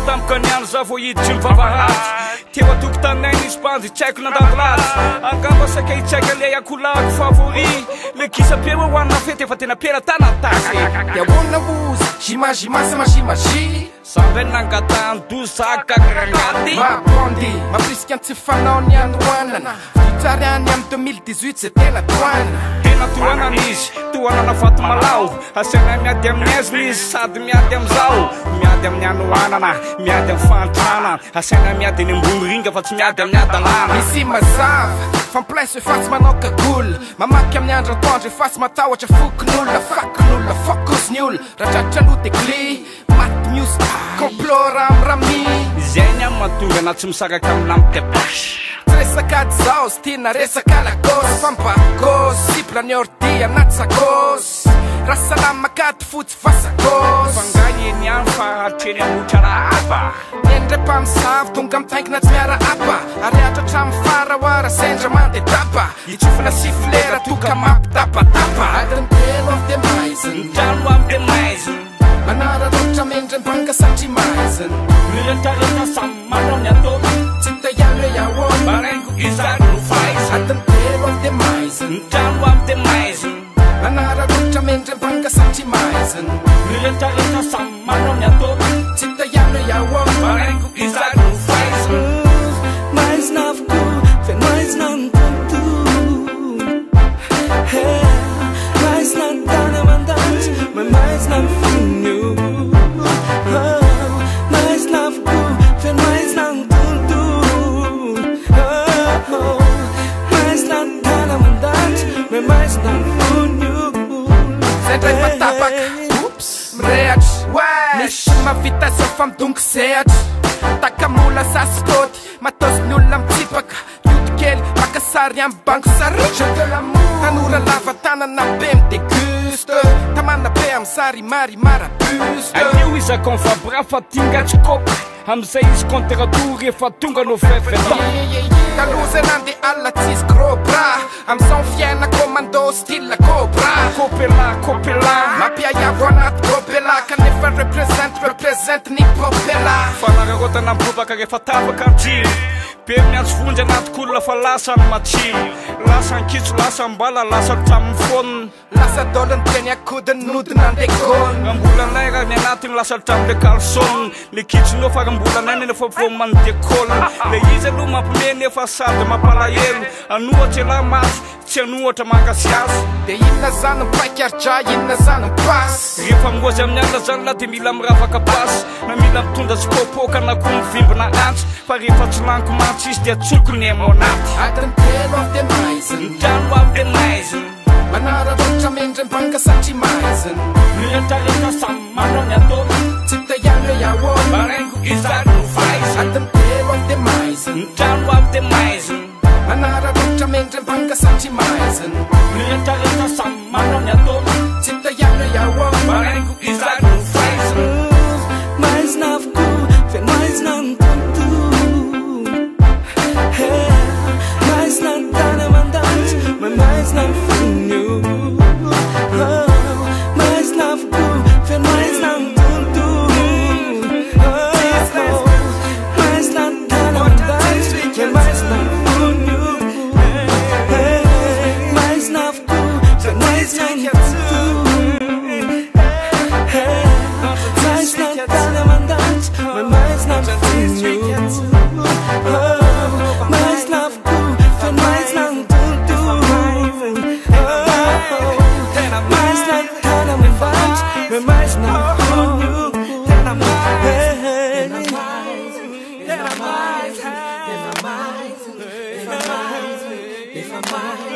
tampoka niandro za vo hiditry mivavahatsy teo atokotanay nisy bandy tsy haiko nandadolatsy angamba saka hitsaika le akolako favori le kisapeo hoanina fety efa tena pera tanatasy yahoana ozy jimajimasa majimaji sambe nangatany dozakakagnaty mabondy maprisika tsy fanao ny androanana tsary any amy 2018 zay tena toanana tena toanana izy toanana vato malao asaina miady amin'ny aizina izy sady miady amizao miady amin'ny anoanana miady amin'ny fantrana asaina miady ny ambony ringa fa tsy miady amin'ny adalana misy mazava famplaiso efatsy manao kagoly mamaky amin'ny andro atoandro efatsy matahotra fokon'olona fakon'olona fokosy olo rahatratra lotekle maty music complot ramrami zainy amin'ny mahatonga na tsy misaraka aminamitepash resaka zao sy tiana resaka lagosy fampagosy sipla ny ordi anaty sagosy raha salama makaty fotsy fasagosy fangany eny any fa hatreny amotra raha aba endrepamisavy tonga mitaingina tsy miara aba ary atratra mifara oara sendra mande daba itsofina siflera toka mampitabataba adintelo av de maizin ndrano am de maizin manara rotra mendry mbanga satry maizin miretareta samy manao ny atao tsy tayalo yahoana baraingo izary no faiza adintelo av de maizin ndrano am de maizin manara rotra mendry mbanga satry maizin miretareta samy manao ny atao tsy tayalo yahoana baraingo izary no faiza mais navoko feno mais nantonto mais nantany amandahatra mais nafinyo mais navoko feno mais nantonto mais nantany amandahatra mais nafinyo sendray matapaka oops mirehatra misy mavita sa famidongo sehatra takamola sasikôty matosy ny olona mitsipaka todikely makasary amy bango saritra de l'amour tanora lava tanana be mideguste tamana be amy sary mari marabuste anio izakon fa bra fa tingatsy kopy amizay izy conteratour efa tonga no fefeta taloza nande alla tsisy gros bras amizao fiaina commando style cobra kopela mampiayavo anaty gopela kanefa represente ny popela fanararotana mpobaka rehefa tapaka anjily be miantso vonjy anaty kolona fa lasa ny matsilo lasa ankitso lasa mbala lasa tramin'ny foniny lasa dolany teny akodiny nodina andekony ambolanay raha ny anatiny lasa tramin'le kalsone le kitsonao farambolanay nefa vo manodekôly le izy aloha mampimeny efa sady mampalahelo anohatra elahy maty tsy anohatra mangasiazy de inona zany mipaiky arja inona zany mipasy rehefa mirozy amin'ny alina zany lahy de mila miravaka pasy na mila mitondra tsy popoka na koa mivimbina antsy fa rehefa tsy laniko mantsy izy dia tsokony amo anaty adintelo av de maizin ndrano am de maizin manara rotra mendry mbanga satry maizin miretareta samy manao ny atao tsy tayalo yahoana baraingo izary no faiza adintelo av de maizin ndrano am de maizin manara rotra mendry mbanga satry maizin miretareta samy manao ny atao tsy tayalo yahoana baraingo izary no faiza mais navoko feno mais nantonto mais nantany amandahatra mais nafinyo mais navoko feno mais nantonto mais nantany amandahatra mais nafinyo mais navoko feno mais nantonto mais nantany amandahatra mais nafinyo mais navoko feno mais nantonto mais nantany amandahatra mais nafinyo tena mais